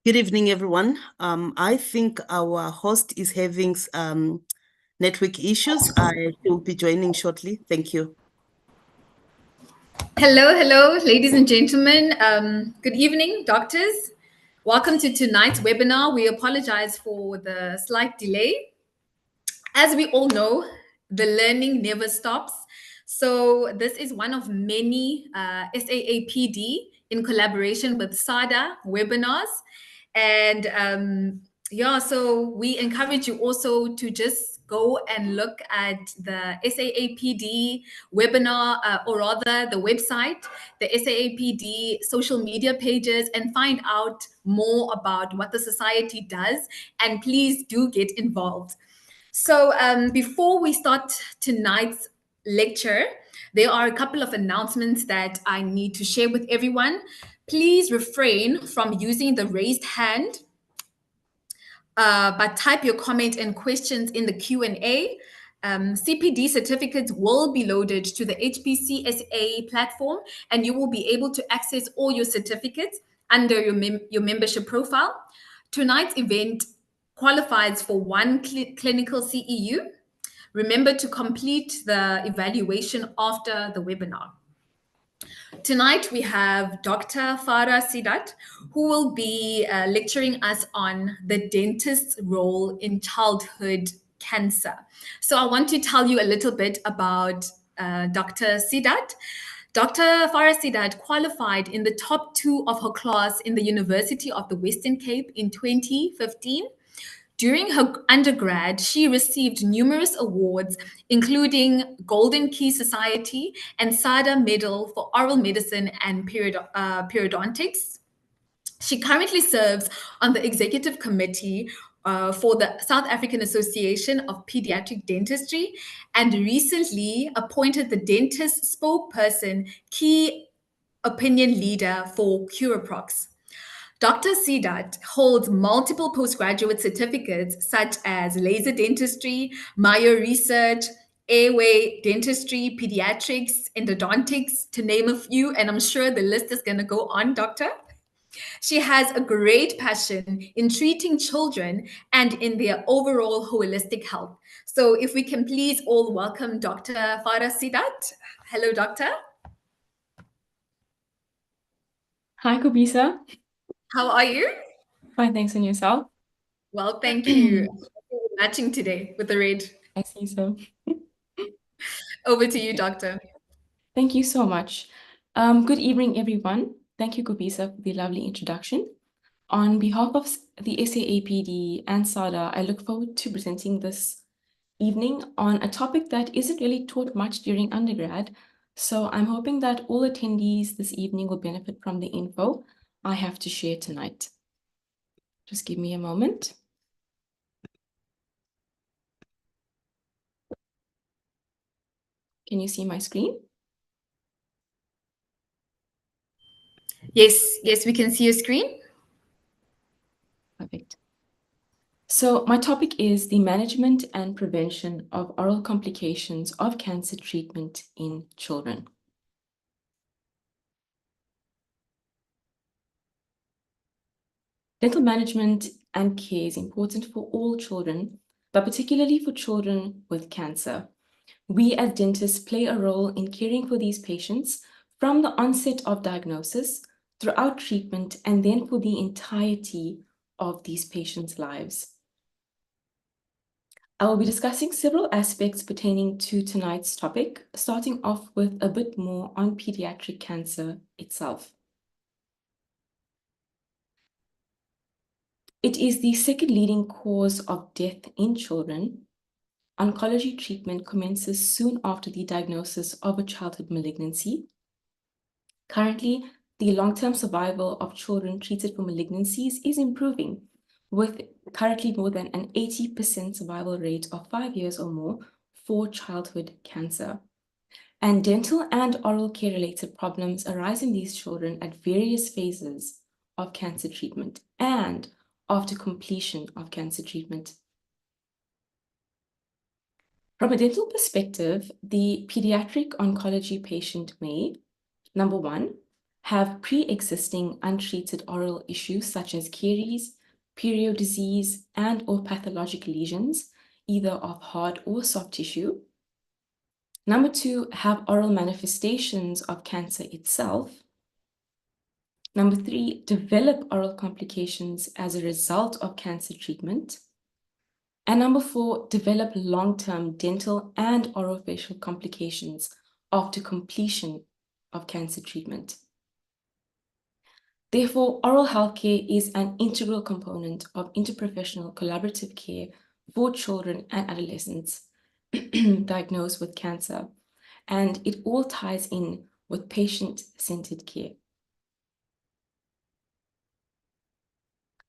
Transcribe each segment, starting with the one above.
Good evening, everyone. I think our host is having network issues. I will be joining shortly. Thank you. Hello, ladies and gentlemen. Good evening, doctors. Welcome to tonight's webinar. We apologize for the slight delay. As we all know, the learning never stops. So this is one of many SAAPD in collaboration with SADA webinars. And so we encourage you also to just go and look at the SAAPD webinar, or rather the website, the SAAPD social media pages, and find out more about what the society does. And please do get involved. So before we start tonight's lecture, there are a couple of announcements that I need to share with everyone. Please refrain from using the raised hand, but type your comment and questions in the Q&A. CPD certificates will be loaded to the HPCSA platform, and you will be able to access all your certificates under your membership profile. Tonight's event qualifies for one clinical CEU. Remember to complete the evaluation after the webinar. Tonight we have Dr. Farah Seedat, who will be lecturing us on the dentist's role in childhood cancer. So I want to tell you a little bit about Dr. Seedat. Dr. Farah Seedat qualified in the top 2 of her class in the University of the Western Cape in 2015. During her undergrad, she received numerous awards, including Golden Key Society and SADA Medal for Oral Medicine and Periodontics. She currently serves on the executive committee for the South African Association of Pediatric Dentistry and recently appointed the dentist spokesperson, key opinion leader for Curaprox. Dr. Seedat holds multiple postgraduate certificates such as laser dentistry, Mayo research, airway dentistry, pediatrics, endodontics, to name a few, and I'm sure the list is going to go on, Doctor. She has a great passion in treating children and in their overall holistic health. So if we can please all welcome Dr. Farah Seedat. Hello, Doctor. Hi, Kubisa. How are you? Fine, thanks. And yourself? Well, thank you. Matching today with the red. I see so. Over to you, Doctor. Thank you so much. Good evening, everyone. Thank you, Kubisa, for the lovely introduction. On behalf of the SAAPD and SADA, I look forward to presenting this evening on a topic that isn't really taught much during undergrad. So I'm hoping that all attendees this evening will benefit from the info I have to share tonight. Just give me a moment. Can you see my screen? Yes, we can see your screen. Perfect. So my topic is the management and prevention of oral complications of cancer treatment in children. Dental management and care is important for all children, but particularly for children with cancer. We as dentists play a role in caring for these patients from the onset of diagnosis, throughout treatment, and then for the entirety of these patients' lives. I will be discussing several aspects pertaining to tonight's topic, starting off with a bit more on pediatric cancer itself. It is the second leading cause of death in children. Oncology treatment commences soon after the diagnosis of a childhood malignancy. Currently, the long-term survival of children treated for malignancies is improving, with currently more than an 80% survival rate of 5 years or more for childhood cancer. And dental and oral care-related problems arise in these children at various phases of cancer treatment and after completion of cancer treatment. From a dental perspective, the pediatric oncology patient may, number one, have pre-existing untreated oral issues such as caries, period disease, and or pathologic lesions, either of hard or soft tissue. Number 2, have oral manifestations of cancer itself. Number 3, develop oral complications as a result of cancer treatment. And number 4, develop long-term dental and orofacial complications after completion of cancer treatment. Therefore, oral health care is an integral component of interprofessional collaborative care for children and adolescents diagnosed with cancer, and it all ties in with patient-centered care.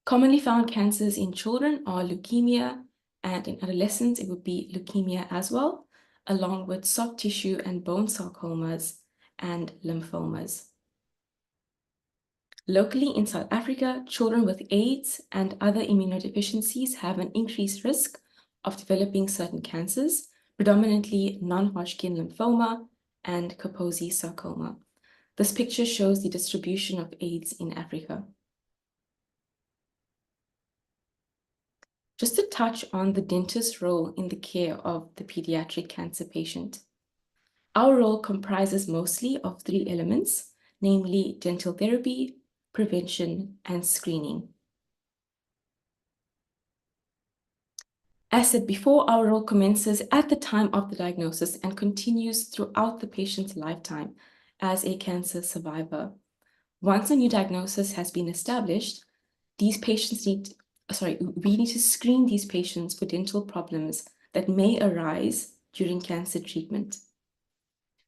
Commonly found cancers in children are leukemia, and in adolescents it would be leukemia as well, along with soft tissue and bone sarcomas and lymphomas. Locally in South Africa, children with AIDS and other immunodeficiencies have an increased risk of developing certain cancers, predominantly non-Hodgkin lymphoma and Kaposi sarcoma. This picture shows the distribution of AIDS in Africa. Just to touch on the dentist's role in the care of the pediatric cancer patient. Our role comprises mostly of 3 elements, namely dental therapy, prevention, and screening. As said before, our role commences at the time of the diagnosis and continues throughout the patient's lifetime as a cancer survivor. Once a new diagnosis has been established, we need to screen these patients for dental problems that may arise during cancer treatment.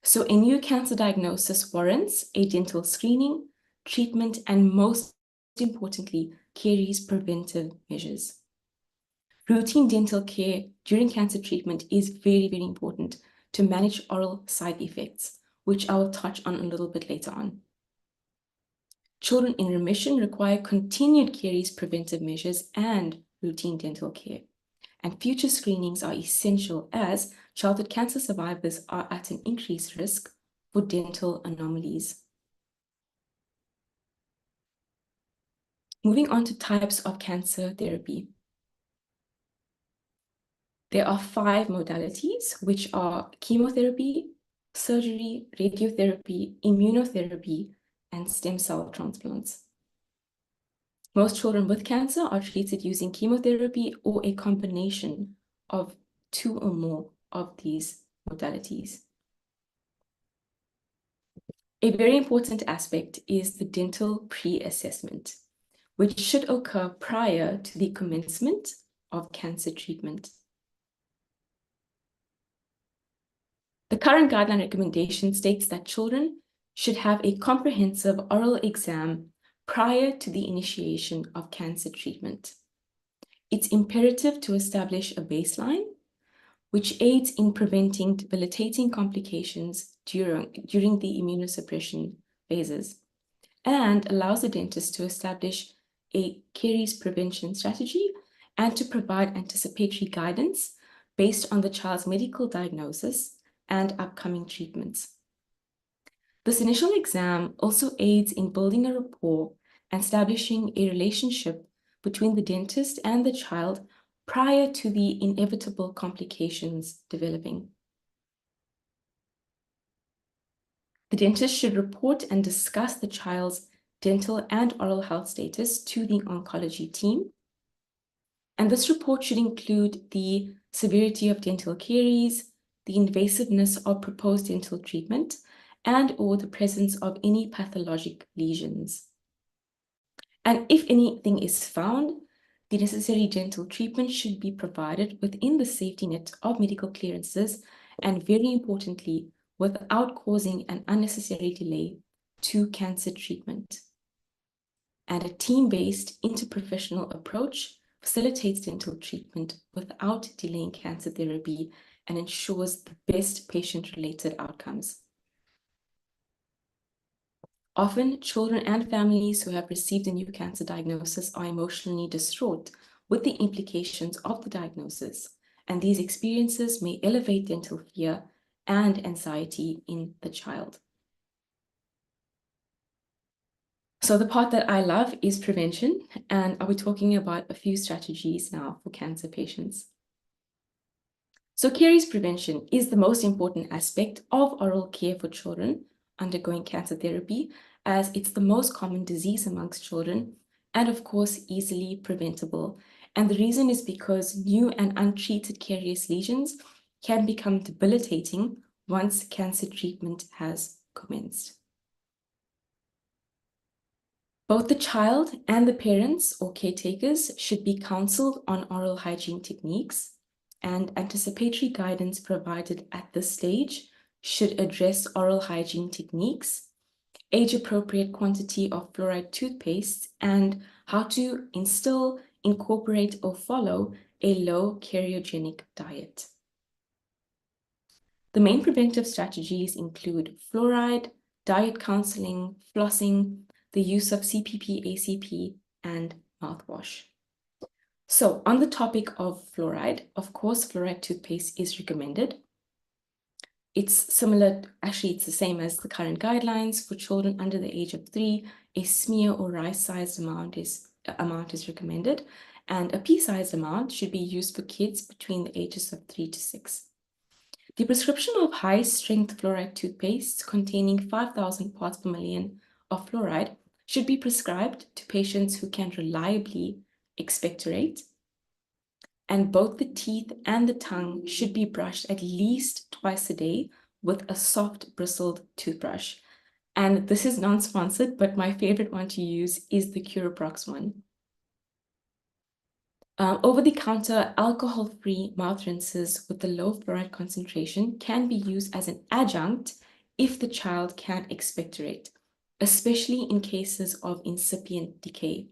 So a new cancer diagnosis warrants a dental screening, treatment, and most importantly, carries preventive measures. Routine dental care during cancer treatment is very, very important to manage oral side effects, which I will touch on a little bit later on. Children in remission require continued caries preventive measures and routine dental care. And future screenings are essential as childhood cancer survivors are at an increased risk for dental anomalies. Moving on to types of cancer therapy. There are 5 modalities, which are chemotherapy, surgery, radiotherapy, immunotherapy, and stem cell transplants. Most children with cancer are treated using chemotherapy or a combination of 2 or more of these modalities. A very important aspect is the dental pre-assessment, which should occur prior to the commencement of cancer treatment. The current guideline recommendation states that children should have a comprehensive oral exam prior to the initiation of cancer treatment. It's imperative to establish a baseline, which aids in preventing debilitating complications during the immunosuppression phases, and allows the dentist to establish a caries prevention strategy and to provide anticipatory guidance based on the child's medical diagnosis and upcoming treatments. This initial exam also aids in building a rapport and establishing a relationship between the dentist and the child prior to the inevitable complications developing. The dentist should report and discuss the child's dental and oral health status to the oncology team. And this report should include the severity of dental caries, the invasiveness of proposed dental treatment, and or the presence of any pathologic lesions. And if anything is found, the necessary dental treatment should be provided within the safety net of medical clearances, and very importantly, without causing an unnecessary delay to cancer treatment. And a team-based interprofessional approach facilitates dental treatment without delaying cancer therapy and ensures the best patient-related outcomes. Often, children and families who have received a new cancer diagnosis are emotionally distraught with the implications of the diagnosis, and these experiences may elevate dental fear and anxiety in the child. So the part that I love is prevention, and I'll be talking about a few strategies now for cancer patients. So caries prevention is the most important aspect of oral care for children undergoing cancer therapy, as it's the most common disease amongst children and of course easily preventable. And the reason is because new and untreated carious lesions can become debilitating once cancer treatment has commenced. Both the child and the parents or caretakers should be counseled on oral hygiene techniques, and anticipatory guidance provided at this stage should address oral hygiene techniques, age-appropriate quantity of fluoride toothpaste, and how to instill, incorporate, or follow a low cariogenic diet. The main preventive strategies include fluoride, diet counseling, flossing, the use of CPP, ACP, and mouthwash. So on the topic of fluoride, of course, fluoride toothpaste is recommended. It's similar, actually, it's the same as the current guidelines for children under the age of 3. A smear or rice-sized amount is recommended, and a pea-sized amount should be used for kids between the ages of 3 to 6. The prescription of high-strength fluoride toothpaste containing 5,000 parts per million of fluoride should be prescribed to patients who can reliably expectorate, and both the teeth and the tongue should be brushed at least twice a day with a soft bristled toothbrush. And this is non-sponsored, but my favorite one to use is the Curaprox one. Over-the-counter alcohol-free mouth rinses with the low fluoride concentration can be used as an adjunct if the child can't expectorate, especially in cases of incipient decay.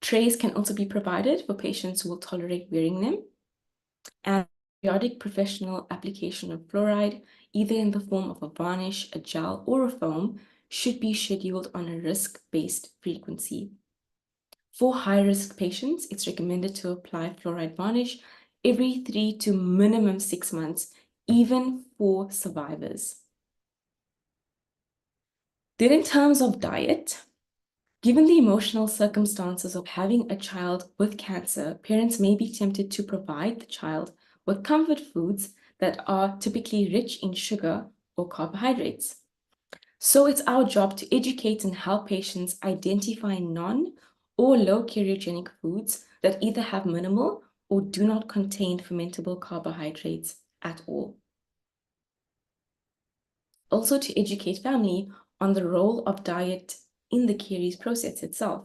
Trays can also be provided for patients who will tolerate wearing them, and periodic professional application of fluoride, either in the form of a varnish, a gel, or a foam, should be scheduled on a risk-based frequency. For high-risk patients, it's recommended to apply fluoride varnish every 3 to minimum 6 months, even for survivors. Then in terms of diet, given the emotional circumstances of having a child with cancer, parents may be tempted to provide the child with comfort foods that are typically rich in sugar or carbohydrates. So it's our job to educate and help patients identify non or low cariogenic foods that either have minimal or do not contain fermentable carbohydrates at all. Also to educate family on the role of diet in the caries process itself.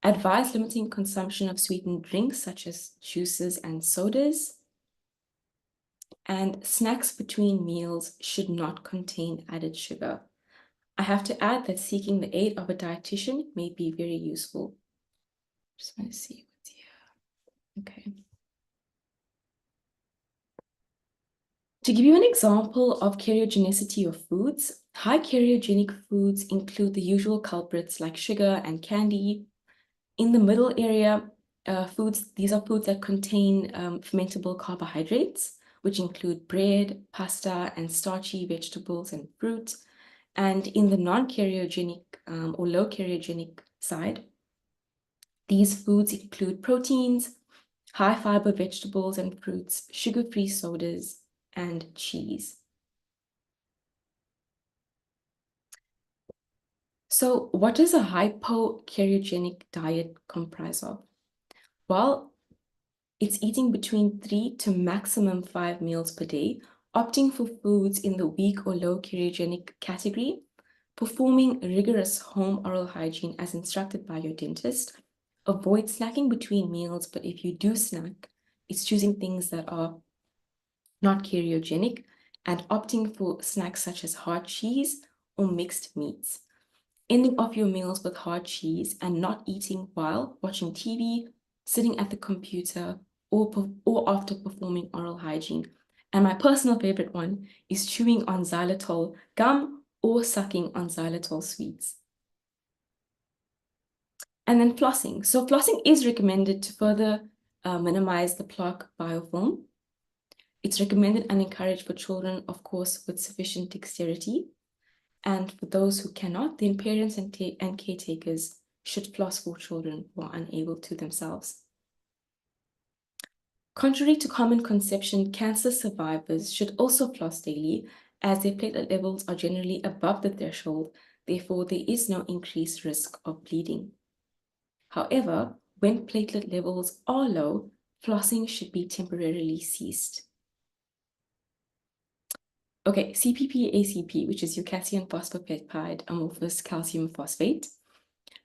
Advise limiting consumption of sweetened drinks such as juices and sodas. And snacks between meals should not contain added sugar. I have to add that seeking the aid of a dietitian may be very useful. Just want to see what's here. Okay. To give you an example of cariogenicity of foods, high cariogenic foods include the usual culprits like sugar and candy. In the middle area, these are foods that contain fermentable carbohydrates, which include bread, pasta, and starchy vegetables and fruit. And in the non-cariogenic or low cariogenic side, these foods include proteins, high fiber vegetables and fruits, sugar-free sodas, and cheese. So what does a hypocariogenic diet comprise of? Well, it's eating between 3 to maximum 5 meals per day, opting for foods in the weak or low cariogenic category, performing rigorous home oral hygiene as instructed by your dentist, avoid snacking between meals, but if you do snack, it's choosing things that are not cariogenic, and opting for snacks such as hard cheese or mixed meats. Ending off your meals with hard cheese and not eating while watching TV, sitting at the computer, or after performing oral hygiene. And my personal favorite one is chewing on xylitol gum or sucking on xylitol sweets. And then flossing. So flossing is recommended to further minimize the plaque biofilm. It's recommended and encouraged for children, of course, with sufficient dexterity. And for those who cannot, then parents and caretakers should floss for children who are unable to themselves. Contrary to common conception, cancer survivors should also floss daily, as their platelet levels are generally above the threshold. Therefore, there is no increased risk of bleeding. However, when platelet levels are low, flossing should be temporarily ceased. Okay, CPP-ACP, which is your calcium phospholipid amorphous calcium phosphate.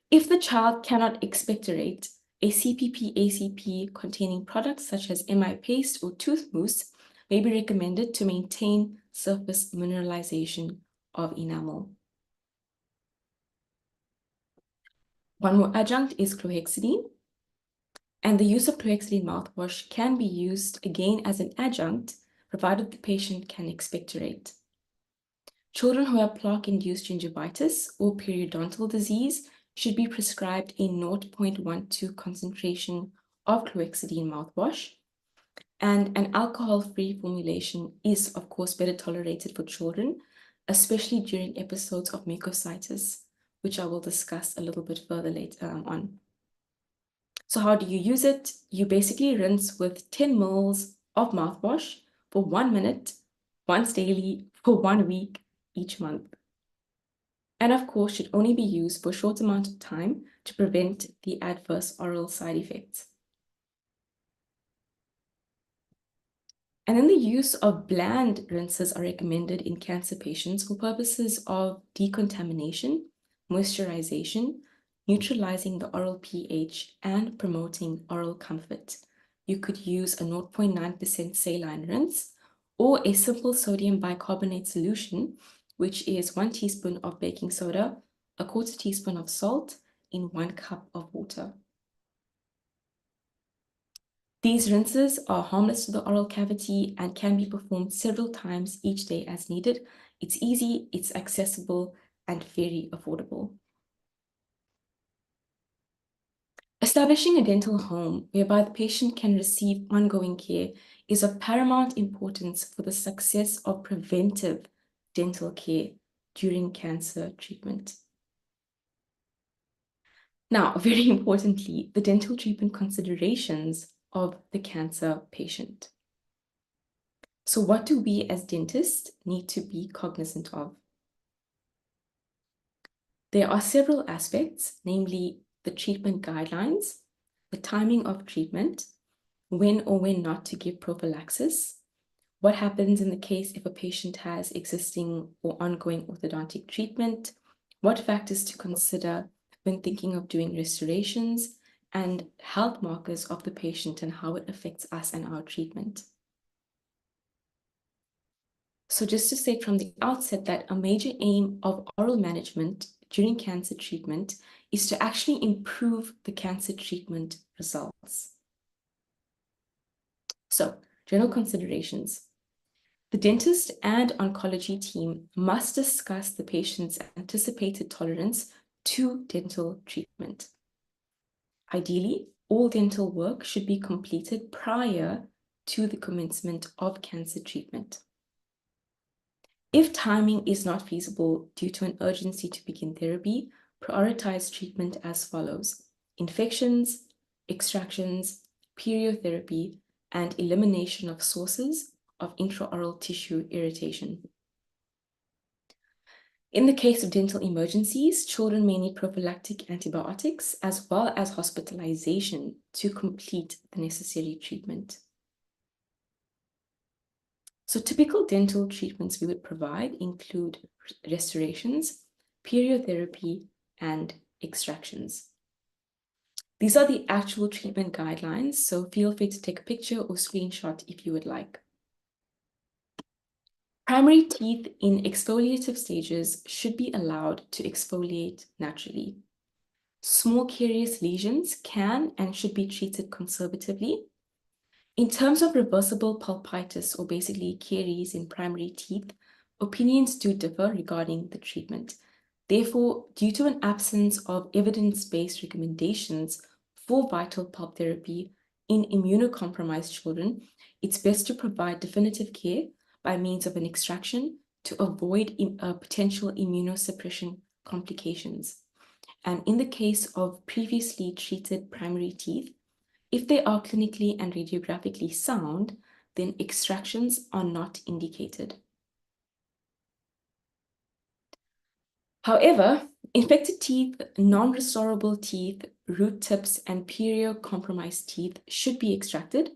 If the child cannot expectorate, a CPP-ACP containing products such as MI paste or tooth mousse may be recommended to maintain surface mineralization of enamel. One more adjunct is chlorhexidine, and the use of chlorhexidine mouthwash can be used again as an adjunct, provided the patient can expectorate. Children who have plaque-induced gingivitis or periodontal disease should be prescribed a 0.12 concentration of chlorhexidine mouthwash, and an alcohol-free formulation is, of course, better tolerated for children, especially during episodes of mucositis, which I will discuss a little bit further later on. So how do you use it? You basically rinse with 10 ml of mouthwash for 1 minute, once daily, for 1 week, each month. And of course, should only be used for a short amount of time to prevent the adverse oral side effects. And then the use of bland rinses are recommended in cancer patients for purposes of decontamination, moisturization, neutralizing the oral pH, and promoting oral comfort. You could use a 0.9% saline rinse or a simple sodium bicarbonate solution, which is 1 teaspoon of baking soda, a 1/4 teaspoon of salt in 1 cup of water. These rinses are harmless to the oral cavity and can be performed several times each day as needed. It's easy, it's accessible, and very affordable. Establishing a dental home whereby the patient can receive ongoing care is of paramount importance for the success of preventive dental care during cancer treatment. Now, very importantly, the dental treatment considerations of the cancer patient. So what do we as dentists need to be cognizant of? There are several aspects, namely the treatment guidelines, the timing of treatment, when or when not to give prophylaxis, what happens in the case if a patient has existing or ongoing orthodontic treatment, what factors to consider when thinking of doing restorations, and health markers of the patient and how it affects us and our treatment. So just to state from the outset that a major aim of oral management during cancer treatment is to actually improve the cancer treatment results. So, general considerations. The dentist and oncology team must discuss the patient's anticipated tolerance to dental treatment. Ideally, all dental work should be completed prior to the commencement of cancer treatment. If timing is not feasible due to an urgency to begin therapy, prioritize treatment as follows: infections, extractions, periotherapy, and elimination of sources of intraoral tissue irritation. In the case of dental emergencies, children may need prophylactic antibiotics as well as hospitalization to complete the necessary treatment. So typical dental treatments we would provide include restorations, periotherapy, and extractions. These are the actual treatment guidelines, so feel free to take a picture or screenshot if you would like. Primary teeth in exfoliative stages should be allowed to exfoliate naturally. Small carious lesions can and should be treated conservatively. In terms of reversible pulpitis, or basically caries in primary teeth, opinions do differ regarding the treatment. Therefore, due to an absence of evidence-based recommendations for vital pulp therapy in immunocompromised children, it's best to provide definitive care by means of an extraction to avoid potential immunosuppression complications. And in the case of previously treated primary teeth, if they are clinically and radiographically sound, then extractions are not indicated. However, infected teeth, non-restorable teeth, root tips, and perio-compromised teeth should be extracted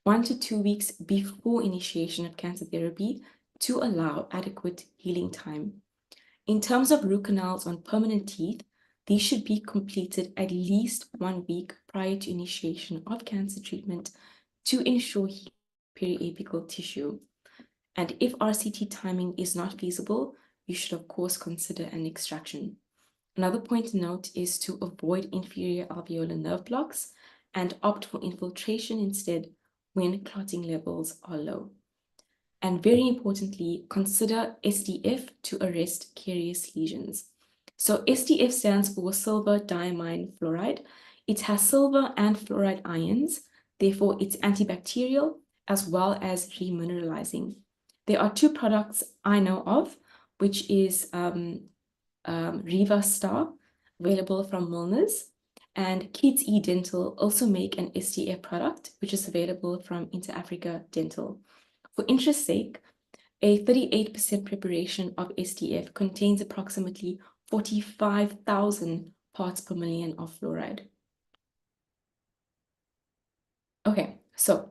1 to 2 weeks before initiation of cancer therapy to allow adequate healing time. In terms of root canals on permanent teeth, these should be completed at least 1 week prior to initiation of cancer treatment to ensure periapical tissue. And if RCT timing is not feasible, you should of course consider an extraction. Another point to note is to avoid inferior alveolar nerve blocks and opt for infiltration instead when clotting levels are low. And very importantly, consider SDF to arrest carious lesions. So SDF stands for silver diamine fluoride. It has silver and fluoride ions, therefore it's antibacterial as well as remineralizing. There are 2 products I know of, which is Riva Star, available from Milner's, and Kids E Dental also make an SDF product, which is available from Inter-Africa Dental. For interest's sake, a 38% preparation of SDF contains approximately 45,000 parts per million of fluoride. Okay, so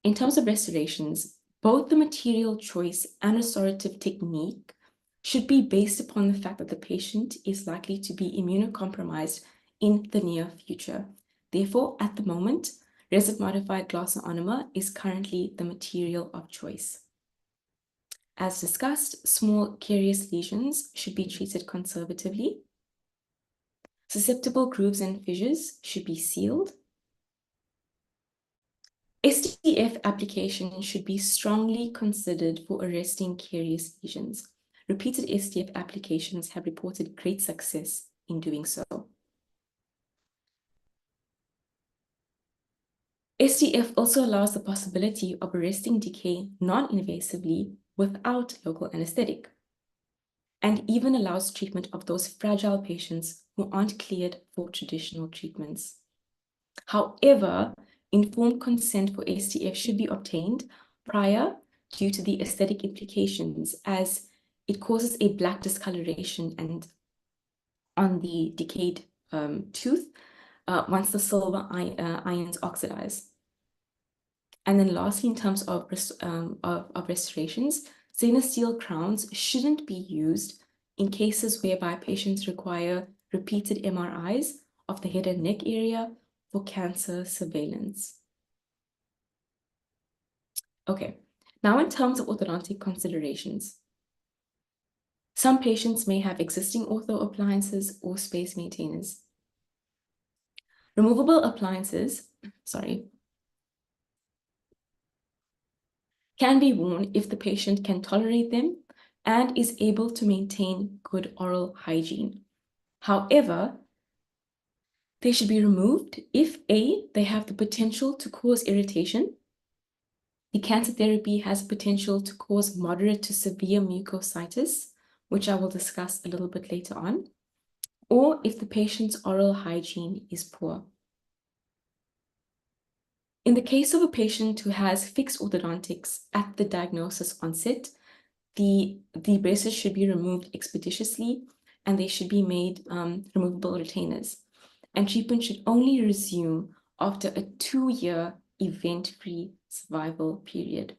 in terms of restorations, both the material choice and restorative technique should be based upon the fact that the patient is likely to be immunocompromised in the near future. Therefore, at the moment, resin-modified glass ionomer is currently the material of choice. As discussed, small carious lesions should be treated conservatively. Susceptible grooves and fissures should be sealed. SDF application should be strongly considered for arresting carious lesions. Repeated SDF applications have reported great success in doing so. SDF also allows the possibility of arresting decay non-invasively without local anesthetic, and even allows treatment of those fragile patients who aren't cleared for traditional treatments. However, informed consent for SDF should be obtained prior due to the aesthetic implications, as it causes a black discoloration and on the decayed tooth once the silver ions oxidize. And then lastly, in terms of restorations, stainless steel crowns shouldn't be used in cases whereby patients require repeated MRIs of the head and neck area for cancer surveillance. Okay, now in terms of orthodontic considerations, some patients may have existing ortho appliances or space maintainers. Removable appliances, can be worn if the patient can tolerate them and is able to maintain good oral hygiene. However, they should be removed if A, they have the potential to cause irritation, the cancer therapy has potential to cause moderate to severe mucositis, which I will discuss a little bit later on, or if the patient's oral hygiene is poor. In the case of a patient who has fixed orthodontics at the diagnosis onset, the braces should be removed expeditiously and they should be made removable retainers. And treatment should only resume after a 2-year event-free survival period.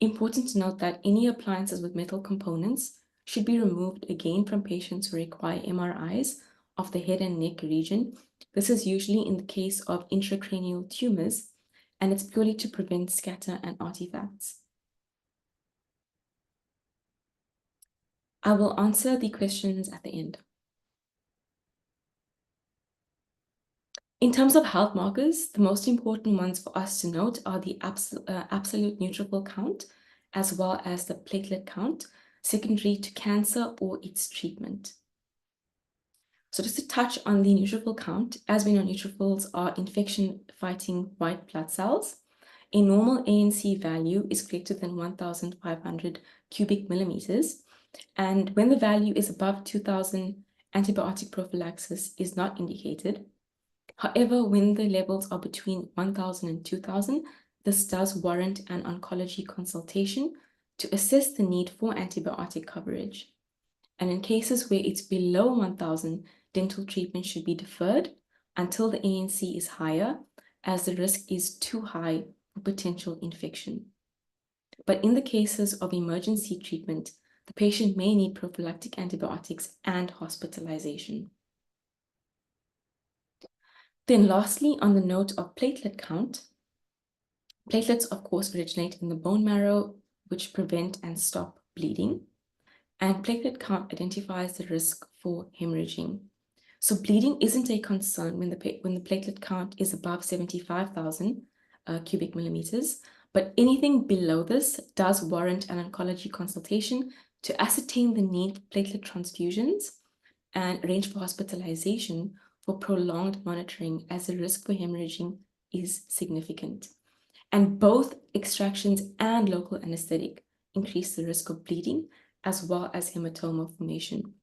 Important to note that any appliances with metal components should be removed again from patients who require MRIs of the head and neck region. This is usually in the case of intracranial tumors, and it's purely to prevent scatter and artifacts. I will answer the questions at the end. In terms of health markers, the most important ones for us to note are the absolute neutrophil count, as well as the platelet count, secondary to cancer or its treatment. So just to touch on the neutrophil count, as we know, neutrophils are infection-fighting white blood cells. a normal ANC value is greater than 1,500 cubic millimeters, and when the value is above 2,000, antibiotic prophylaxis is not indicated. However, when the levels are between 1,000 and 2,000, this does warrant an oncology consultation to assess the need for antibiotic coverage. And in cases where it's below 1,000, dental treatment should be deferred until the ANC is higher, as the risk is too high for potential infection. But in the cases of emergency treatment, the patient may need prophylactic antibiotics and hospitalization. Then lastly, on the note of platelet count, platelets of course originate in the bone marrow, which prevent and stop bleeding. And platelet count identifies the risk for hemorrhaging. So bleeding isn't a concern when the platelet count is above 75,000 cubic millimeters, but anything below this does warrant an oncology consultation to ascertain the need for platelet transfusions and arrange for hospitalization for prolonged monitoring, as the risk for hemorrhaging is significant. And both extractions and local anesthetic increase the risk of bleeding as well as hematoma formation.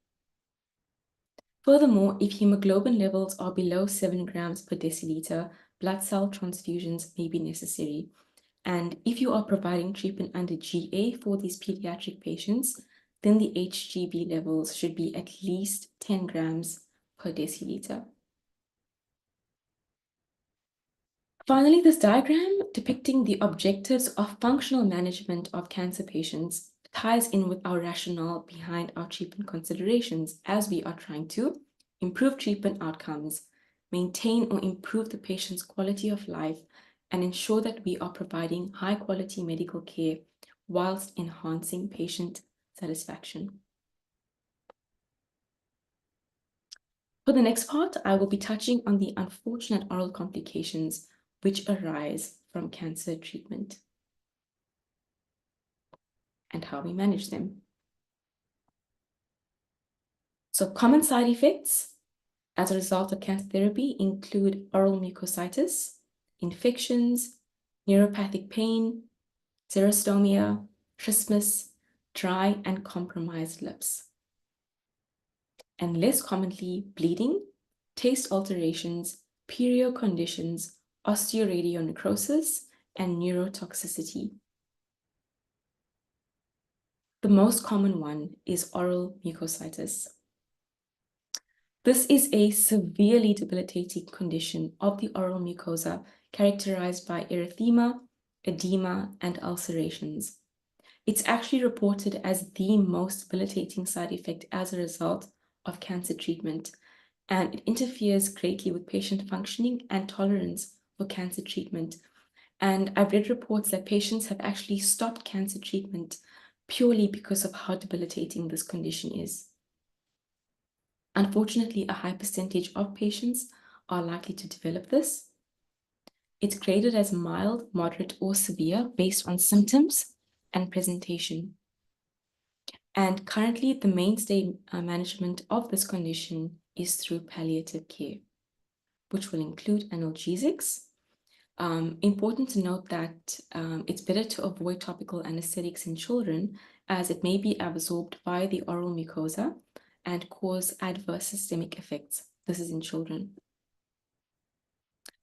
Furthermore, if hemoglobin levels are below 7 grams per deciliter, blood cell transfusions may be necessary. And if you are providing treatment under GA for these pediatric patients, then the HGB levels should be at least 10 grams per deciliter. Finally, this diagram depicting the objectives of functional management of cancer patients ties in with our rationale behind our treatment considerations, as we are trying to improve treatment outcomes, maintain or improve the patient's quality of life, and ensure that we are providing high-quality medical care whilst enhancing patient satisfaction. For the next part, I will be touching on the unfortunate oral complications which arise from cancer treatment and how we manage them. So common side effects as a result of cancer therapy include oral mucositis, infections, neuropathic pain, xerostomia, trismus, dry and compromised lips. And less commonly, bleeding, taste alterations, perio conditions, osteoradionecrosis, and neurotoxicity. The most common one is oral mucositis. This is a severely debilitating condition of the oral mucosa characterized by erythema, edema, and ulcerations. It's actually reported as the most debilitating side effect as a result of cancer treatment, and it interferes greatly with patient functioning and tolerance for cancer treatment. And I've read reports that patients have actually stopped cancer treatment purely because of how debilitating this condition is. Unfortunately, a high percentage of patients are likely to develop this. It's graded as mild, moderate, or severe based on symptoms and presentation. And currently, the mainstay management of this condition is through palliative care, which will include analgesics. Important to note that it's better to avoid topical anesthetics in children, as it may be absorbed by the oral mucosa and cause adverse systemic effects. This is in children.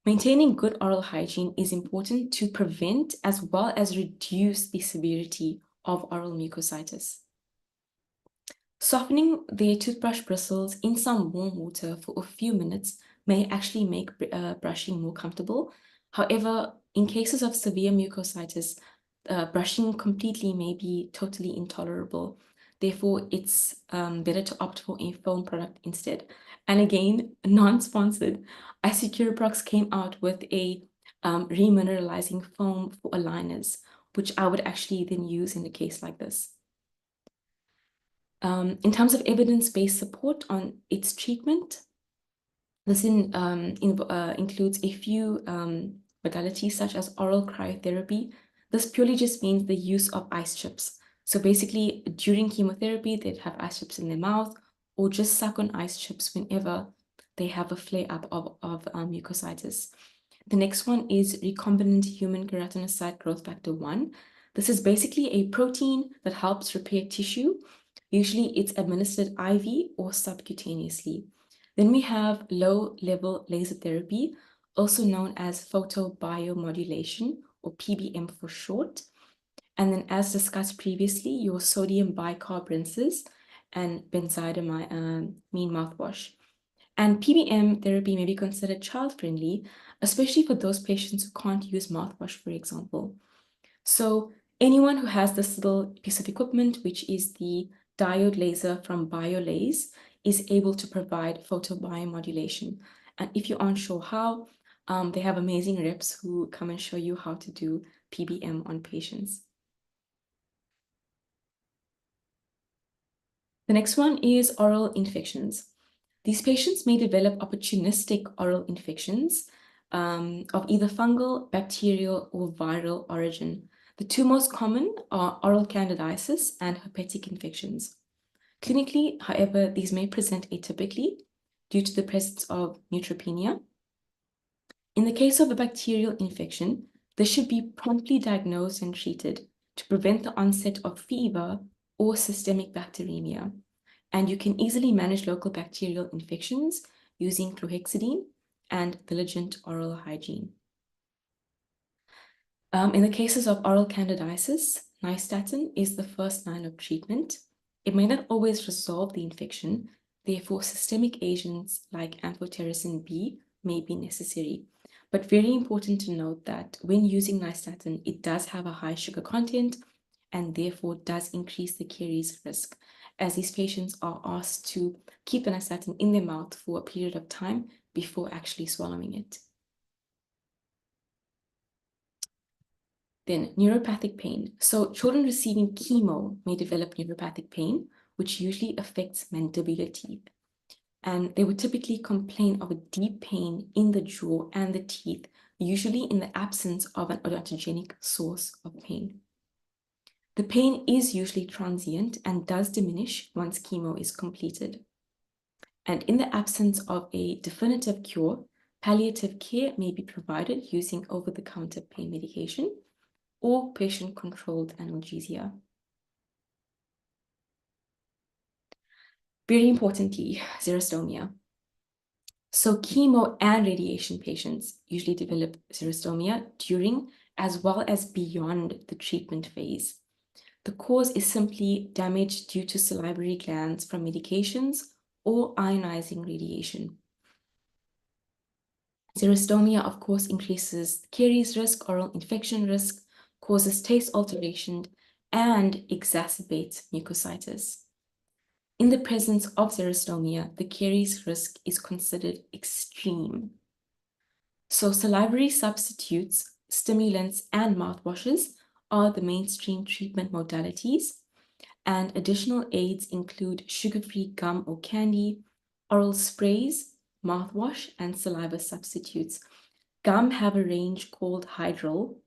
Maintaining good oral hygiene is important to prevent as well as reduce the severity of oral mucositis. Softening the toothbrush bristles in some warm water for a few minutes may actually make brushing more comfortable. However, in cases of severe mucositis, brushing completely may be totally intolerable. Therefore, it's better to opt for a foam product instead. And again, non-sponsored, Isocuraprox came out with a remineralizing foam for aligners, which I would actually then use in a case like this. In terms of evidence-based support on its treatment, this includes a few modalities such as oral cryotherapy. This purely just means the use of ice chips. So basically, during chemotherapy, they'd have ice chips in their mouth or just suck on ice chips whenever they have a flare-up of mucositis. The next one is recombinant human keratinocyte growth factor 1. This is basically a protein that helps repair tissue. Usually it's administered IV or subcutaneously. Then we have low-level laser therapy, also known as photobiomodulation, or PBM for short. And then, as discussed previously, your sodium bicarb rinses and benzodiazepine mouthwash. And PBM therapy may be considered child-friendly, especially for those patients who can't use mouthwash, for example. So anyone who has this little piece of equipment, which is the diode laser from BioLase, is able to provide photobiomodulation. And if you aren't sure how, they have amazing reps who come and show you how to do PBM on patients. The next one is oral infections. These patients may develop opportunistic oral infections of either fungal, bacterial, or viral origin. The two most common are oral candidiasis and herpetic infections. Clinically, however, these may present atypically due to the presence of neutropenia. In the case of a bacterial infection, this should be promptly diagnosed and treated to prevent the onset of fever or systemic bacteremia. And you can easily manage local bacterial infections using chlorhexidine and diligent oral hygiene. In the cases of oral candidiasis, nystatin is the first line of treatment. It may not always resolve the infection, therefore systemic agents like amphotericin B may be necessary. But very important to note that when using nystatin, it does have a high sugar content and therefore does increase the caries risk, as these patients are asked to keep the nystatin in their mouth for a period of time before actually swallowing it. Then neuropathic pain. So children receiving chemo may develop neuropathic pain, which usually affects mandibular teeth. And they would typically complain of a deep pain in the jaw and the teeth, usually in the absence of an odontogenic source of pain. The pain is usually transient and does diminish once chemo is completed. And in the absence of a definitive cure, palliative care may be provided using over-the-counter pain medication or patient-controlled analgesia. Very importantly, xerostomia. So chemo and radiation patients usually develop xerostomia during as well as beyond the treatment phase. The cause is simply damage due to salivary glands from medications or ionizing radiation. Xerostomia, of course, increases caries risk, oral infection risk, causes taste alteration, and exacerbates mucositis. In the presence of xerostomia, the caries risk is considered extreme. So salivary substitutes, stimulants, and mouthwashes are the mainstream treatment modalities, and additional aids include sugar-free gum or candy, oral sprays, mouthwash, and saliva substitutes. Gum have a range called hydral,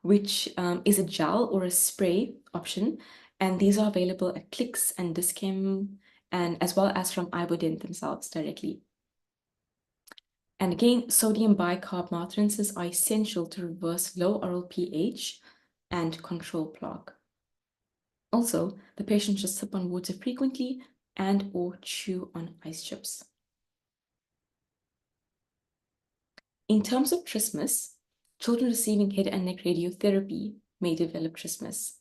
which is a gel or a spray option, and these are available at Clicks and Dischem, and as well as from Ibodent themselves directly. And again, sodium bicarb mouth rinses are essential to reverse low oral pH and control plaque. Also, the patient should sip on water frequently and or chew on ice chips. In terms of trismus, children receiving head and neck radiotherapy may develop trismus.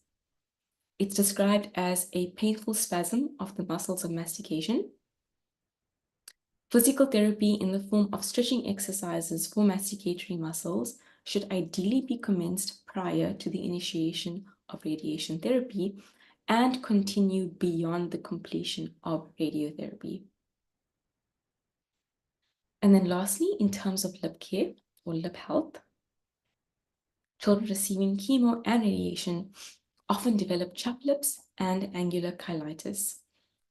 It's described as a painful spasm of the muscles of mastication. Physical therapy in the form of stretching exercises for masticatory muscles should ideally be commenced prior to the initiation of radiation therapy and continue beyond the completion of radiotherapy. And then lastly, in terms of lip care or lip health, children receiving chemo and radiation often develop chapped lips and angular cheilitis.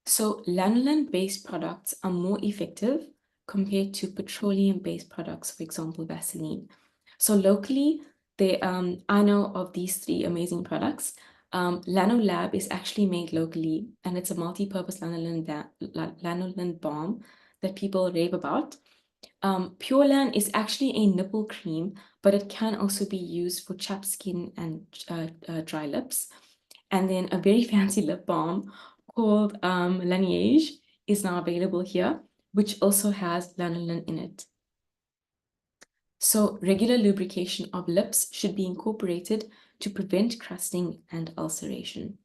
So lanolin-based products are more effective compared to petroleum-based products, for example, Vaseline. So locally, I know of these three amazing products. Lanolab is actually made locally, and it's a multi-purpose lanolin balm that people rave about. Pure Land is actually a nipple cream, but it can also be used for chapped skin and dry lips. And then a very fancy lip balm called Laneige is now available here, which also has lanolin in it. So regular lubrication of lips should be incorporated to prevent crusting and ulceration.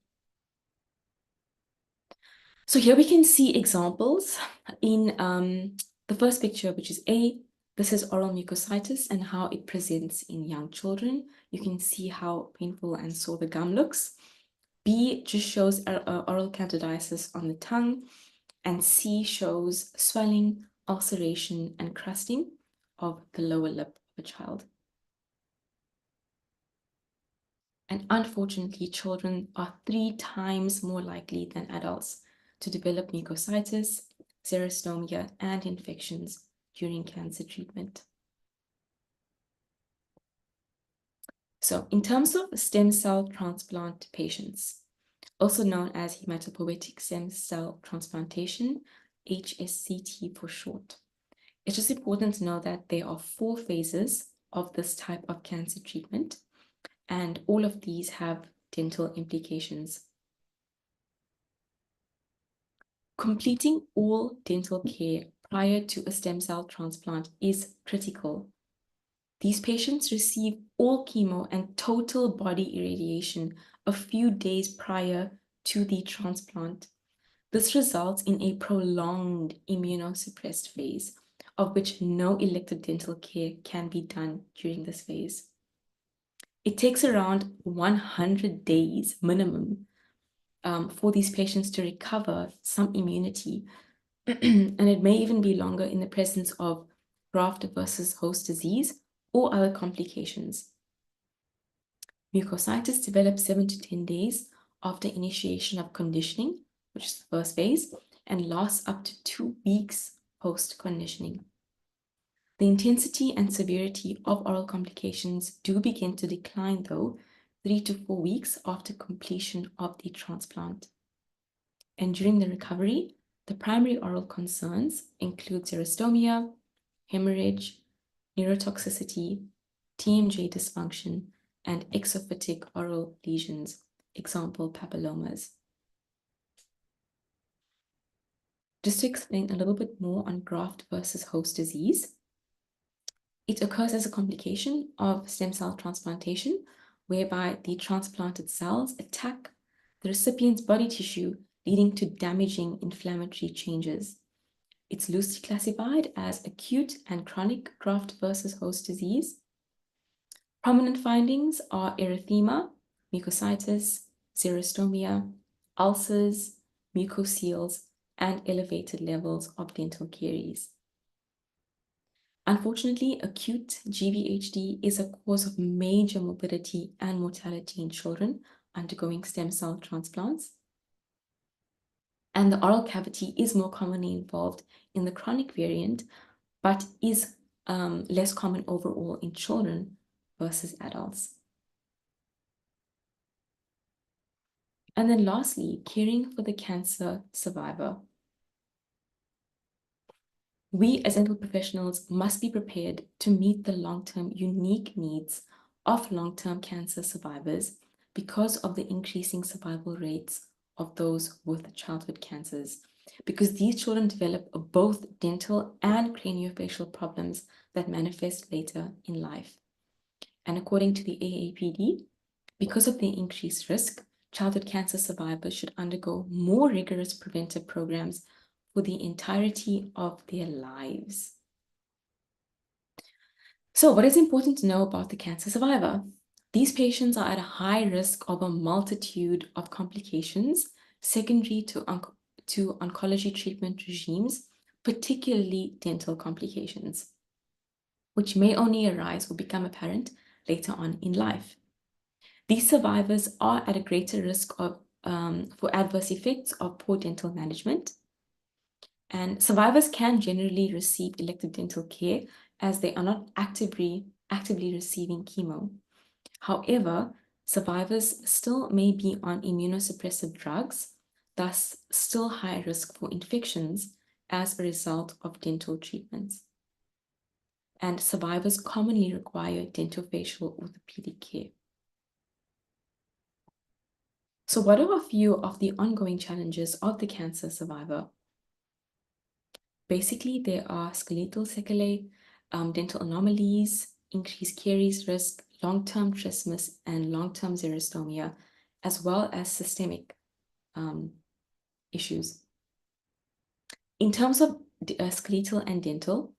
So here we can see examples in the first picture, which is A. This is oral mucositis and how it presents in young children. You can see how painful and sore the gum looks. B just shows oral candidiasis on the tongue, and C shows swelling, ulceration, and crusting of the lower lip of a child. And unfortunately, children are 3 times more likely than adults to develop mucositis, xerostomia, and infections during cancer treatment. So in terms of stem cell transplant patients, also known as hematopoietic stem cell transplantation, HSCT for short, it's just important to know that there are 4 phases of this type of cancer treatment, and all of these have dental implications. Completing all dental care prior to a stem cell transplant is critical. These patients receive all chemo and total body irradiation a few days prior to the transplant. This results in a prolonged immunosuppressed phase, of which no elective dental care can be done during this phase. It takes around 100 days minimum for these patients to recover some immunity, and it may even be longer in the presence of graft versus host disease or other complications. Mucositis develops 7 to 10 days after initiation of conditioning, which is the first phase, and lasts up to 2 weeks post-conditioning. The intensity and severity of oral complications do begin to decline, though, 3 to 4 weeks after completion of the transplant. And during the recovery, the primary oral concerns include xerostomia, hemorrhage, neurotoxicity, TMJ dysfunction, and exophytic oral lesions, example papillomas. Just to explain a little bit more on graft versus host disease, it occurs as a complication of stem cell transplantation, whereby the transplanted cells attack the recipient's body tissue, leading to damaging inflammatory changes. It's loosely classified as acute and chronic graft versus host disease. Prominent findings are erythema, mucositis, xerostomia, ulcers, mucoceles, and elevated levels of dental caries. Unfortunately, acute GVHD is a cause of major morbidity and mortality in children undergoing stem cell transplants. And the oral cavity is more commonly involved in the chronic variant, but is less common overall in children versus adults. And then lastly, caring for the cancer survivor. We as dental professionals must be prepared to meet the long-term unique needs of long-term cancer survivors because of the increasing survival rates of those with childhood cancers, because these children develop both dental and craniofacial problems that manifest later in life. And according to the AAPD, because of the increased risk, childhood cancer survivors should undergo more rigorous preventive programs for the entirety of their lives. So what is important to know about the cancer survivor? These patients are at a high risk of a multitude of complications secondary to oncology treatment regimes, particularly dental complications, which may only arise or become apparent later on in life. These survivors are at a greater risk of for adverse effects of poor dental management. And survivors can generally receive elective dental care as they are not actively receiving chemo. However, survivors still may be on immunosuppressive drugs, thus still high risk for infections as a result of dental treatments. and survivors commonly require dentofacial orthopedic care. So what are a few of the ongoing challenges of the cancer survivor? Basically, there are skeletal sequelae, dental anomalies, increased caries risk, long-term trismus, and long-term xerostomia, as well as systemic issues. In terms of skeletal and dental,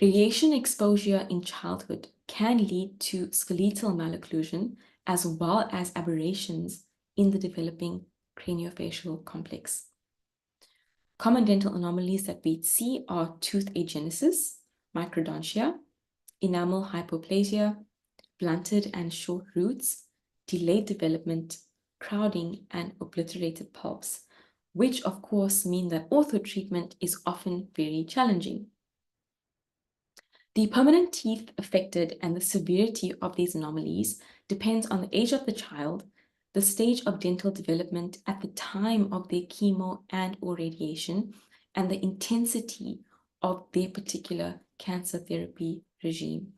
radiation exposure in childhood can lead to skeletal malocclusion as well as aberrations in the developing craniofacial complex. Common dental anomalies that we see are tooth agenesis, microdontia, enamel hypoplasia, blunted and short roots, delayed development, crowding, and obliterated pulps, which of course mean that ortho treatment is often very challenging. The permanent teeth affected and the severity of these anomalies depends on the age of the child, the stage of dental development at the time of their chemo and or radiation, and the intensity of their particular cancer therapy regime.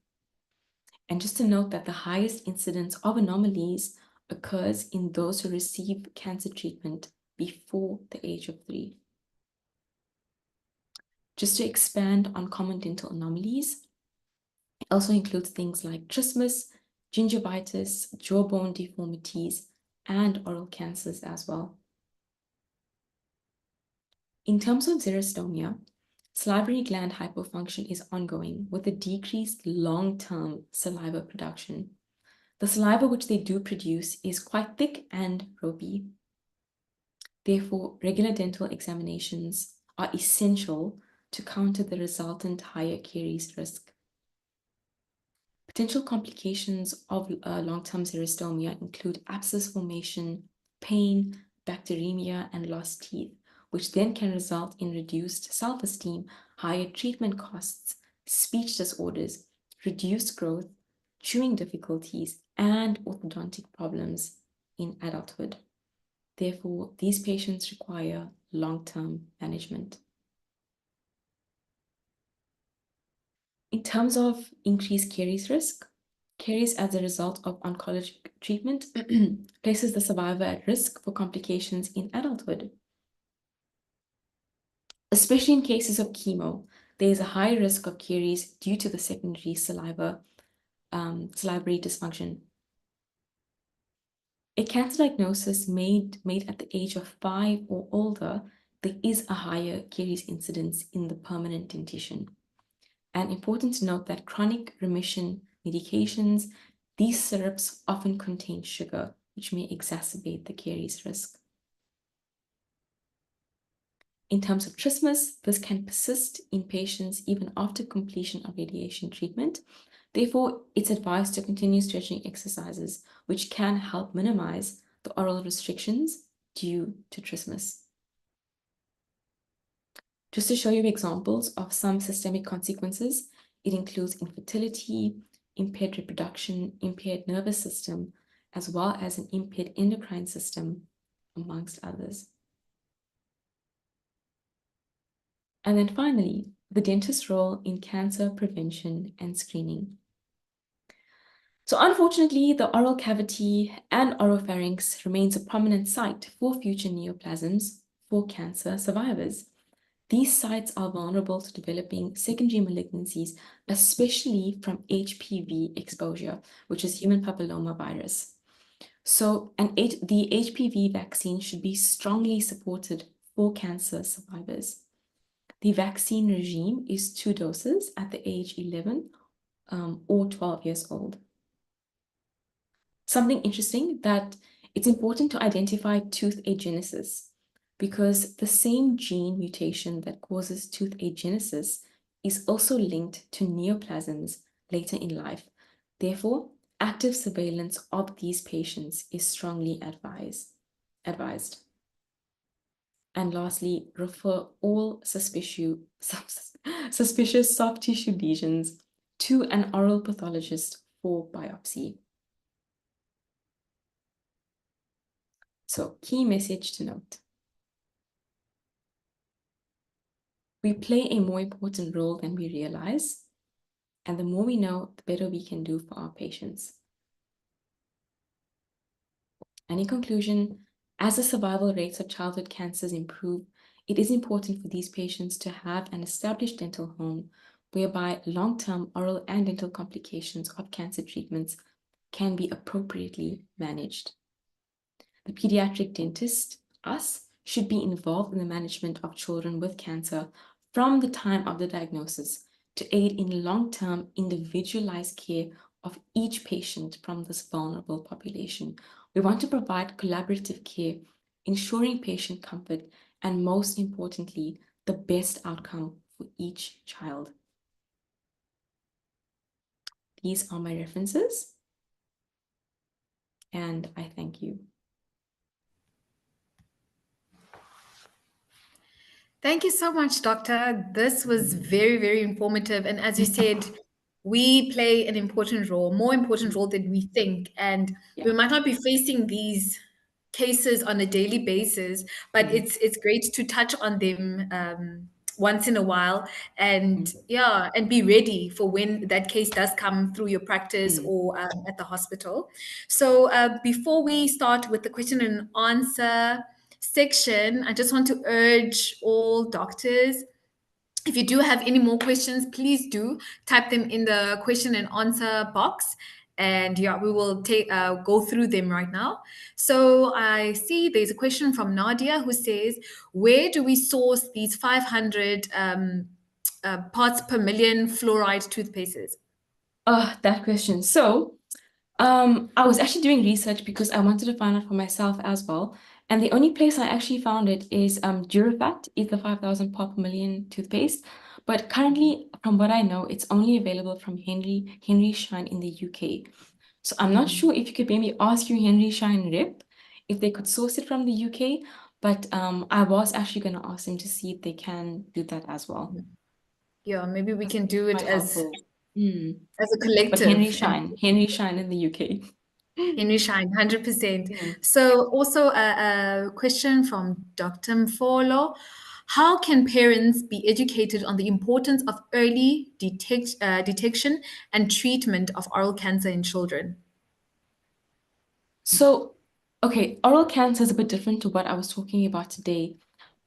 And just to note that the highest incidence of anomalies occurs in those who receive cancer treatment before the age of 3. Just to expand on common dental anomalies, it also includes things like trismus, gingivitis, jawbone deformities, and oral cancers as well. In terms of xerostomia, salivary gland hypofunction is ongoing with a decreased long-term saliva production. The saliva which they do produce is quite thick and ropey. Therefore, regular dental examinations are essential to counter the resultant higher caries risk. Potential complications of long-term xerostomia include abscess formation, pain, bacteremia, and lost teeth, which then can result in reduced self-esteem, higher treatment costs, speech disorders, reduced growth, chewing difficulties, and orthodontic problems in adulthood. Therefore, these patients require long-term management. In terms of increased caries risk, caries as a result of oncologic treatment places the survivor at risk for complications in adulthood. Especially in cases of chemo, there is a high risk of caries due to the secondary salivary dysfunction. A cancer diagnosis made at the age of 5 or older, there is a higher caries incidence in the permanent dentition. And important to note that chronic remission medications, these syrups often contain sugar, which may exacerbate the caries risk. In terms of trismus, this can persist in patients even after completion of radiation treatment. Therefore, it's advised to continue stretching exercises, which can help minimize the oral restrictions due to trismus. Just to show you examples of some systemic consequences, it includes infertility, impaired reproduction, impaired nervous system, as well as an impaired endocrine system, amongst others. And then finally, the dentist's role in cancer prevention and screening. So unfortunately, the oral cavity and oropharynx remains a prominent site for future neoplasms for cancer survivors. These sites are vulnerable to developing secondary malignancies, especially from HPV exposure, which is human papillomavirus. So the HPV vaccine should be strongly supported for cancer survivors. The vaccine regime is 2 doses at the age 11 or 12 years old. Something interesting that it's important to identify tooth agenesis, because the same gene mutation that causes tooth agenesis is also linked to neoplasms later in life. Therefore, active surveillance of these patients is strongly advised. And lastly, refer all suspicious soft tissue lesions to an oral pathologist for biopsy. So, key message to note. We play a more important role than we realize. And the more we know, the better we can do for our patients. And in conclusion, as the survival rates of childhood cancers improve, it is important for these patients to have an established dental home whereby long-term oral and dental complications of cancer treatments can be appropriately managed. The pediatric dentist, us, should be involved in the management of children with cancer from the time of the diagnosis to aid in long-term individualized care of each patient from this vulnerable population. We want to provide collaborative care, ensuring patient comfort, and most importantly, the best outcome for each child. These are my references, and I thank you. Thank you so much, Doctor. This was very, very informative. And as you said, we play an important role, more important role than we think. And we might not be facing these cases on a daily basis, but it's great to touch on them once in a while and and be ready for when that case does come through your practice or at the hospital. So before we start with the question and answer section, I just want to urge all doctors, if you do have any more questions, please do type them in the question and answer box. And yeah, we will go through them right now. So I see there's a question from Nadia who says, where do we source these 500 parts per million fluoride toothpastes? That question. So, I was actually doing research because I wanted to find out for myself as well. And the only place I actually found it is Durafat is the 5,000 part per million toothpaste. But currently, from what I know, it's only available from Henry Schein in the UK. So I'm not sure if you could maybe ask your Henry Schein rep if they could source it from the UK. But I was actually going to ask them to see if they can do that as well. Yeah, maybe we can do it Quite as helpful. a But Henry collective. Schein in the UK. Henry Schein, 100%. So also a question from Dr. Mfolo. How can parents be educated on the importance of early detection and treatment of oral cancer in children? So, okay, oral cancer is a bit different to what I was talking about today,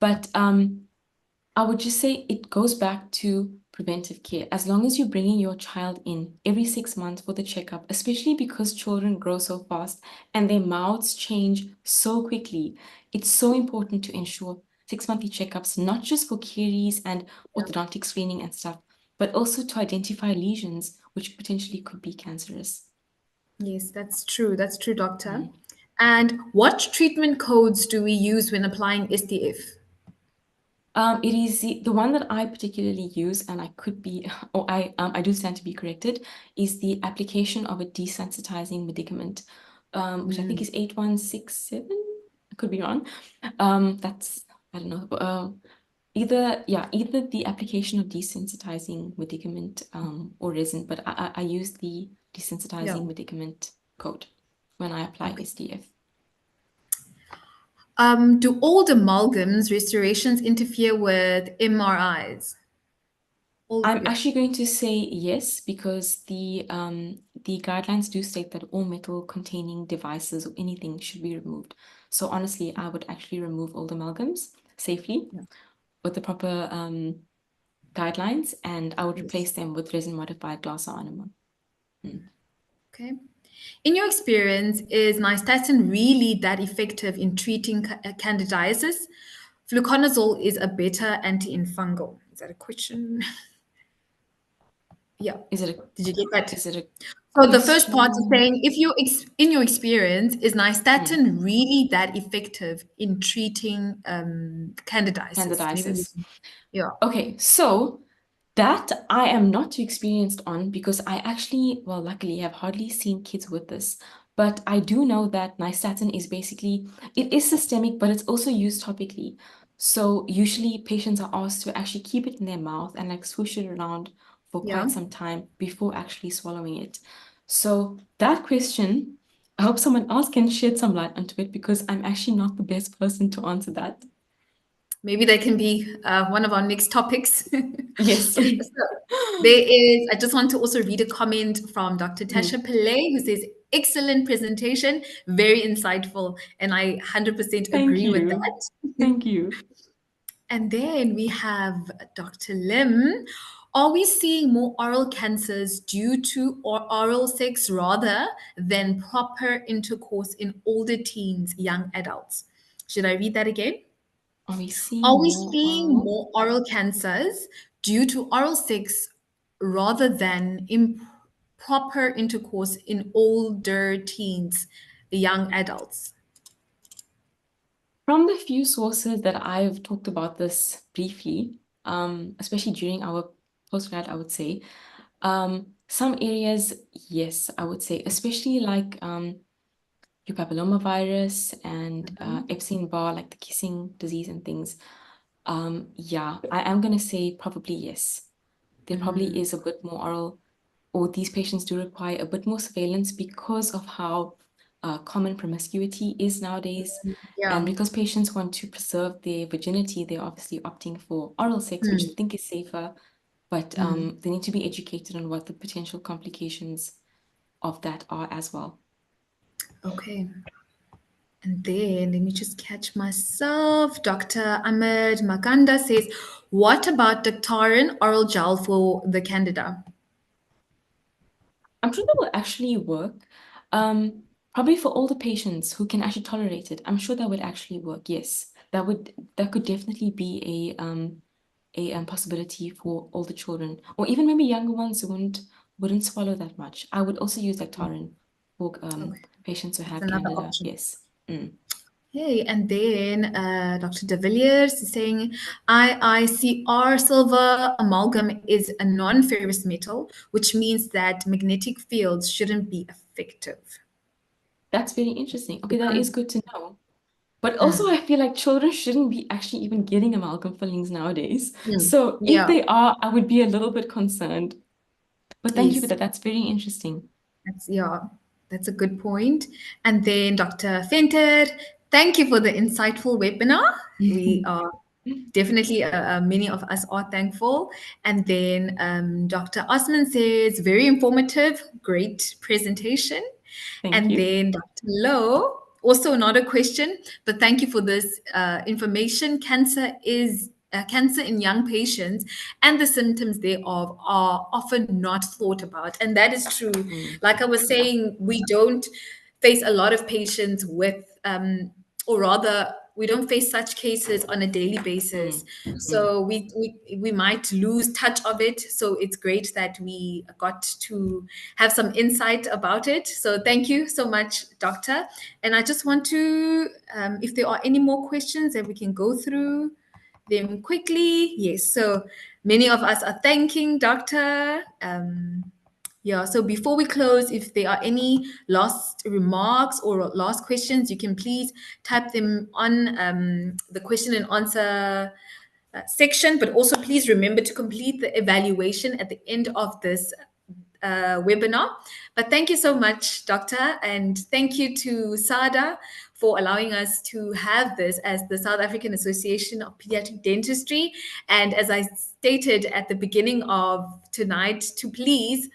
but I would just say it goes back to preventive care. As long as you're bringing your child in every 6 months for the checkup, especially because children grow so fast and their mouths change so quickly, it's so important to ensure 6-monthly checkups, not just for caries and orthodontic screening and stuff, but also to identify lesions which potentially could be cancerous. Yes, that's true. That's true, doctor. And what treatment codes do we use when applying SDF? It is the one that I particularly use, and I could be, or I do stand to be corrected, is the application of a desensitizing medicament, which I think is 8167. I could be wrong. That's, I don't know. Either the application of desensitizing medicament or resin, but I use the desensitizing medicament code when I apply SDF. Do old amalgams restorations interfere with MRIs? I'm actually going to say yes, because the guidelines do state that all metal containing devices or anything should be removed. So honestly, I would actually remove old amalgams safely with the proper guidelines, and I would replace them with resin modified glass ionomer. Okay. In your experience, is nystatin really that effective in treating candidiasis? Fluconazole is a better anti-fungal. Is that a question? Yeah. Did you get that? Is it a So the first part is saying, if you in your experience, is nystatin really that effective in treating candidiasis? Yeah. Okay, so that I am not too experienced on, because I actually, well, luckily have hardly seen kids with this. But I do know that nystatin is basically, it is systemic, but it's also used topically. So usually patients are asked to actually keep it in their mouth and like swoosh it around for quite some time before actually swallowing it. So that question, I hope someone else can shed some light onto it, because I'm actually not the best person to answer that. maybe that can be one of our next topics. Yes. So there is, I just want to also read a comment from Dr. Mm. Tasha Pillay, who says, excellent presentation, very insightful. And I 100% Thank agree with you. that. Thank you. And then we have Dr. Lim. Are we seeing more oral cancers due to oral sex rather than proper intercourse in older teens, young adults? Should I read that again? Are we seeing Are we more seeing oral? more oral cancers due to oral sex rather than improper intercourse in older teens, young adults? From the few sources that I've talked about this briefly, especially during our postgrad, I would say, some areas, yes, I would say, especially like your papillomavirus and Epstein-Barr, like the kissing disease and things. Yeah, I am gonna say probably yes. There probably is a bit more oral, or these patients do require a bit more surveillance because of how common promiscuity is nowadays. And Yeah. because patients want to preserve their virginity, they're obviously opting for oral sex, which they think is safer, but they need to be educated on what the potential complications of that are as well. Okay. And then let me just catch myself. Dr. Ahmed Maganda says, what about Dactarin oral gel for the candida? I'm sure that will actually work. Probably for all the patients who can actually tolerate it, I'm sure that would actually work. Yes, that could definitely be a possibility for all the children, or even maybe younger ones who wouldn't swallow that much. I would also use Lactarin for Okay, patients who that's have another Candida. option. Yes. Mm. Hey, and then Dr. De Villiers is saying IICR silver amalgam is a non-ferrous metal, which means that magnetic fields shouldn't be effective. That's very interesting. Okay, that is good to know. But Hmm. also, I feel like children shouldn't be actually even getting amalgam fillings nowadays. Hmm. So if Yeah, they are, I would be a little bit concerned. But thank you for yes. that. That's very interesting. Yeah, that's a good point. And then Dr. Fenter, thank you for the insightful webinar. We are definitely, many of us are thankful. And then Dr. Osman says, very informative, great presentation. Thank And you. then Dr. Lowe, also not a question, but thank you for this information. Cancer in young patients and the symptoms thereof are often not thought about. And that is true. Mm, Like I was saying, we don't face a lot of patients with, or rather, we don't face such cases on a daily basis. mm, mm. So we might lose touch of it. So it's great that we got to have some insight about it. So thank you so much, Doctor. And I just want to, if there are any more questions that we can go through them quickly. Yes. So many of us are thanking Doctor. Yeah, so before we close, if there are any last remarks or last questions, you can please type them on the question and answer section, but also please remember to complete the evaluation at the end of this webinar. But thank you so much, Doctor, and thank you to SADA for allowing us to have this as the South African Association of Pediatric Dentistry. And as I stated at the beginning of tonight, to please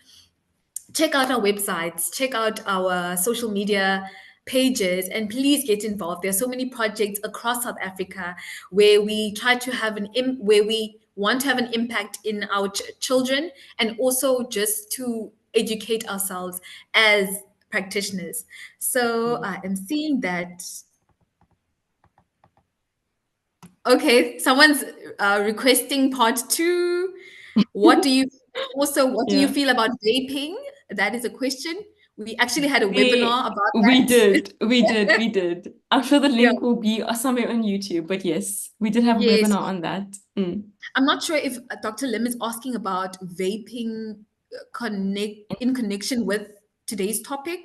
check out our websites, check out our social media pages, and please get involved. There are so many projects across South Africa where we try to have where we want to have an impact in our children, and also just to educate ourselves as practitioners. So Mm. I am seeing that. Okay, someone's requesting part two. What do you what do you Yeah. feel about vaping? That is a question. We actually had a webinar We about we that. did. We did. We did. I'm sure the Yeah. link will be somewhere on YouTube, but yes, we did have a Yes. webinar on that. Mm. I'm not sure if Dr. Lim is asking about vaping in connection with today's topic.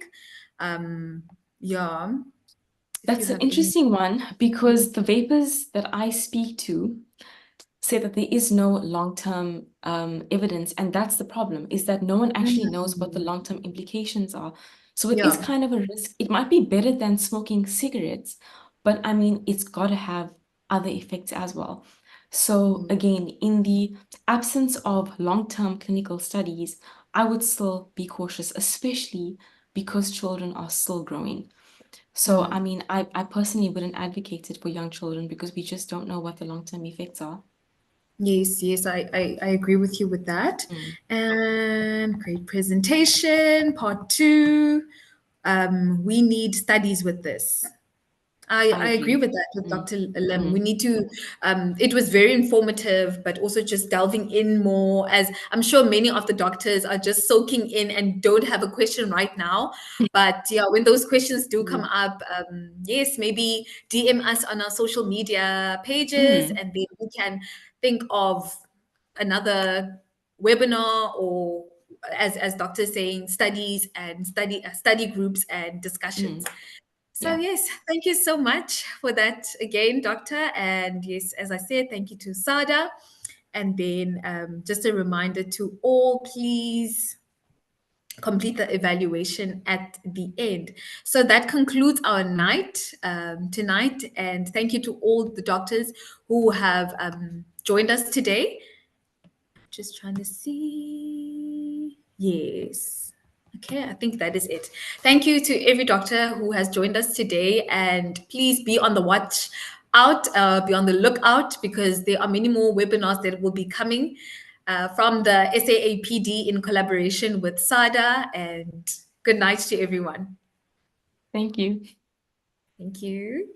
Um, yeah, if you That's an have any. interesting one because the vapors that I speak to say that there is no long-term evidence, and that's the problem, is that no one actually knows what the Mm, long-term implications are. So it is yeah. kind of a risk. It might be better than smoking cigarettes, but I mean, it's got to have other effects as well. So again, in the absence of long-term clinical studies, I would still be cautious, especially because children are still growing. So, I mean, I personally wouldn't advocate it for young children because we just don't know what the long-term effects are. Yes, yes, I agree with you with that. Mm, And great presentation, part two. We need studies with this. I I agree agree. with that with Mm, Dr. Lim. We mm, need to, it was very informative, but also just delving in more, as I'm sure many of the doctors are just soaking in and don't have a question right now. But yeah, when those questions do come mm, up, yes, maybe DM us on our social media pages, mm, and then we can think of another webinar, or as doctors saying, studies and study groups and discussions. mm. So Yeah. yes, thank you so much for that again, doctor. And yes, as I said, thank you to Sada. And then just a reminder to all, please complete the evaluation at the end. So that concludes our night tonight. And thank you to all the doctors who have joined us today. Just trying to see. Yes. Okay, I think that is it. Thank you to every doctor who has joined us today. And please be on the watch out, be on the lookout, because there are many more webinars that will be coming from the SAAPD in collaboration with SADA. And good night to everyone. Thank you. Thank you.